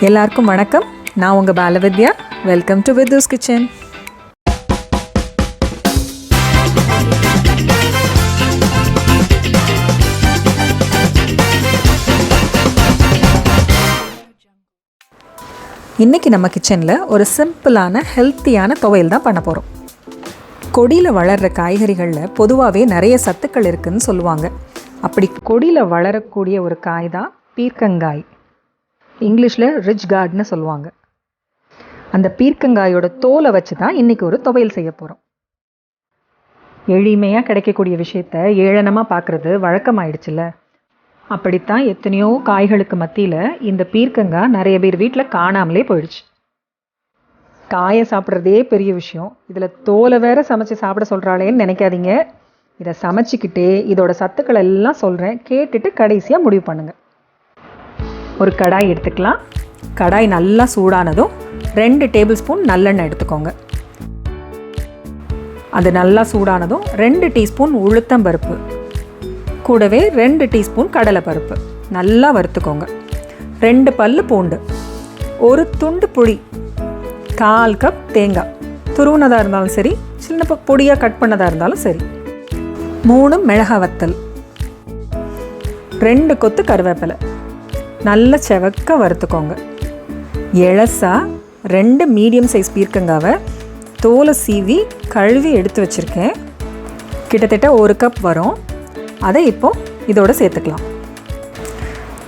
எல்லாருக்கும் வணக்கம். நான் உங்கள் பாலவித்யா. வெல்கம் டு வித்யூஸ் கிச்சன். இன்றைக்கி நம்ம கிச்சனில் ஒரு சிம்பிளான ஹெல்த்தியான துவையல் தான் பண்ண போகிறோம். கொடியில் வளர்கிற காய்கறிகளில் பொதுவாகவே நிறைய சத்துக்கள் இருக்குதுன்னு சொல்லுவாங்க. அப்படி கொடியில் வளரக்கூடிய ஒரு காய் தான் பீர்க்கங்காய். இங்கிலீஷில் ரிச் கார்ட்னு சொல்லுவாங்க. அந்த பீர்க்கங்காயோட தோலை வச்சு தான் இன்றைக்கி ஒரு துவையல் செய்ய போகிறோம். எளிமையாக கிடைக்கக்கூடிய விஷயத்த ஏளனமாக பார்க்குறது வழக்கமாயிடுச்சுல்ல. அப்படித்தான் எத்தனையோ காய்களுக்கு மத்தியில் இந்த பீர்க்கங்காய் நிறைய பேர் வீட்டில் காணாமலே போயிடுச்சு. காயை சாப்பிட்றதே பெரிய விஷயம், இதில் தோலை வேற சமைச்சு சாப்பிட சொல்கிறாளேன்னு நினைக்காதீங்க. இதை சமைச்சிக்கிட்டே இதோட சத்துக்கள் எல்லாம் சொல்கிறேன், கேட்டுட்டு கடைசியாக முடிவு பண்ணுங்கள். ஒரு கடாய் எடுத்துக்கலாம். கடாய் நல்லா சூடானதும் 2 டேபிள் ஸ்பூன் நல்லெண்ணெய் எடுத்துக்கோங்க. அது நல்லா சூடானதும் 2 டீஸ்பூன் உளுத்தம்பருப்பு, கூடவே 2 டீஸ்பூன் கடலைப்பருப்பு நல்லா வறுத்துக்கோங்க. 2 பல்லு பூண்டு, ஒரு துண்டு புளி, 1/4 கப் தேங்காய், துருவுனதாக இருந்தாலும் சரி, சின்ன பொடியாக கட் பண்ணதாக இருந்தாலும் சரி, 3 மிளகாய் வத்தல், 2 கொத்து கருவேப்பிலை நல்ல செவக்க வறுத்துக்கோங்க. எழசா 2 மீடியம் சைஸ் பீர்க்கங்காவை தோலை சீவி கழுவி எடுத்து வச்சுருக்கேன். கிட்டத்தட்ட 1 கப் வரும். அதை இப்போ இதோடு சேர்த்துக்கலாம்.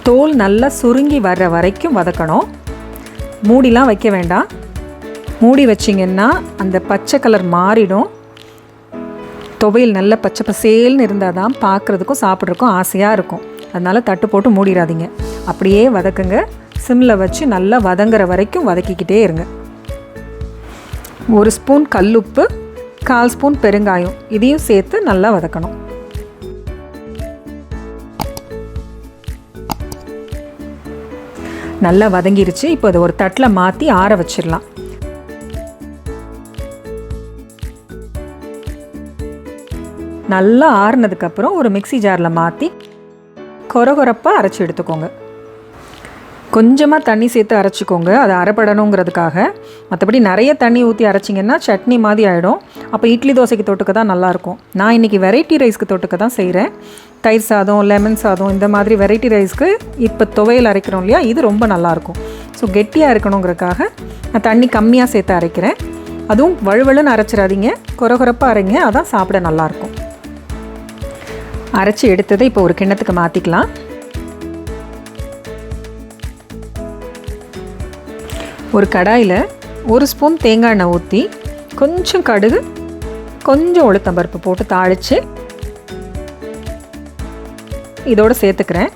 தோல் நல்லா சுருங்கி வர்ற வரைக்கும் வதக்கணும். மூடிலாம் வைக்க வேண்டாம். மூடி வச்சிங்கன்னா அந்த பச்சை கலர் மாறிடும். துவையல் நல்ல பச்சை பசேல்னு இருந்தால் தான் பார்க்குறதுக்கும் சாப்பிட்றதுக்கும் ஆசையாக இருக்கும். அதனால் தட்டு போட்டு மூடிடாதீங்க. அப்படியே வதக்குங்க. சிம்மில் வச்சு நல்லா வதங்குற வரைக்கும் வதக்கிக்கிட்டே இருங்க. 1 ஸ்பூன் கல்லுப்பு, 1/4 ஸ்பூன் பெருங்காயம், இதையும் சேர்த்து நல்லா வதக்கணும். நல்லா வதங்கிருச்சு. இப்போ அதை ஒரு தட்டில் மாற்றி ஆற வச்சிடலாம். நல்லா ஆறுனதுக்கப்புறம் ஒரு மிக்ஸி ஜாரில் மாற்றி கொரகொரப்பாக அரைச்சி எடுத்துக்கோங்க. கொஞ்சமாக தண்ணி சேர்த்து அரைச்சிக்கோங்க, அது அரைப்படணுங்கிறதுக்காக. மற்றபடி நிறைய தண்ணி ஊற்றி அரைச்சிங்கன்னா சட்னி மாதிரி ஆகிடும். அப்போ இட்லி தோசைக்கு தொட்டுக்க தான் நல்லாயிருக்கும். நான் இன்றைக்கி வெரைட்டி ரைஸ்க்கு தொட்டுக்க தான் செய்கிறேன். தயிர் சாதம், லெமன் சாதம், இந்த மாதிரி வெரைட்டி ரைஸ்க்கு இப்போ துவையல் அரைக்கிறோம் இல்லையா, இது ரொம்ப நல்லாயிருக்கும். ஸோ கெட்டியாக இருக்கணுங்கிறதுக்காக நான் தண்ணி கம்மியாக சேர்த்து அரைக்கிறேன். அதுவும் வழுவழுன்னு அரைச்சிடாதீங்க, கொரகொரப்பாக அரைங்க, அதான் சாப்பிட நல்லாயிருக்கும். அரைச்சி எடுத்ததை இப்போ ஒரு கிண்ணத்துக்கு மாற்றிக்கலாம். ஒரு கடாயில் 1 ஸ்பூன் தேங்காய் எண்ணெய் ஊற்றி கொஞ்சம் கடுகு, கொஞ்சம் உளுத்தம்பருப்பு போட்டு தாளித்து இதோடு சேர்த்துக்கிறேன்.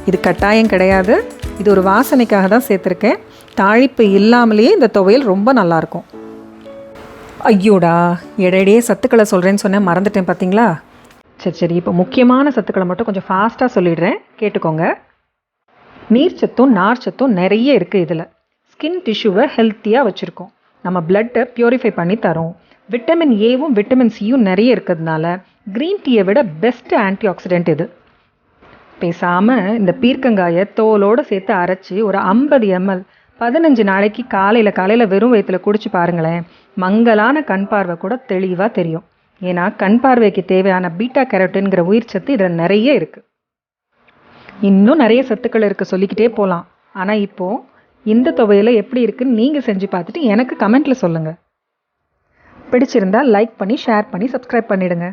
இது கட்டாயம் கிடையாது, இது ஒரு வாசனைக்காக தான் சேர்த்துருக்கேன். தாளிப்பு இல்லாமலேயே இந்த துவையல் ரொம்ப நல்லாயிருக்கும். ஐயோடா, இடையிடையே சத்துக்களை சொல்கிறேன்னு சொன்னேன், மறந்துட்டேன் பார்த்தீங்களா. சரி, இப்போ முக்கியமான சத்துக்களை மட்டும் கொஞ்சம் ஃபாஸ்ட்டாக சொல்லிடுறேன், கேட்டுக்கோங்க. நீர்ச்சத்தும் நார்ச்சத்தும் நிறைய இருக்குது இதில். ஸ்கின் டிஷ்யூவை ஹெல்த்தியாக வச்சுருக்கோம். நம்ம பிளட்டை ப்யூரிஃபை பண்ணி தரோம். விட்டமின் ஏவும் விட்டமின் சியும் நிறைய இருக்கிறதுனால க்ரீன் டீயை விட பெஸ்ட்டு ஆன்டி ஆக்சிடென்ட் இது. பேசாமல் இந்த பீர்க்கங்காயை தோலோடு சேர்த்து அரைச்சி ஒரு 50 ml 15 நாளைக்கு காலையில் வெறும் வயிற்றில் குடிச்சு பாருங்களேன். மங்கலான கண் பார்வை கூட தெளிவாக தெரியும். ஏன்னா கண் பார்வைக்கு தேவையான பீட்டா கேரோட்டின்கிற உயிர் சத்து இதில் நிறைய இருக்குது. இன்னும் நிறைய சத்துக்கள் இருக்குது, சொல்லிக்கிட்டே போகலாம். ஆனால் இப்போது இந்த துவையலை எப்படி இருக்குன்னு நீங்கள் செஞ்சு பார்த்துட்டு எனக்கு கமெண்ட்டில் சொல்லுங்கள். பிடிச்சிருந்தால் லைக் பண்ணி, ஷேர் பண்ணி, சப்ஸ்கிரைப் பண்ணிவிடுங்க.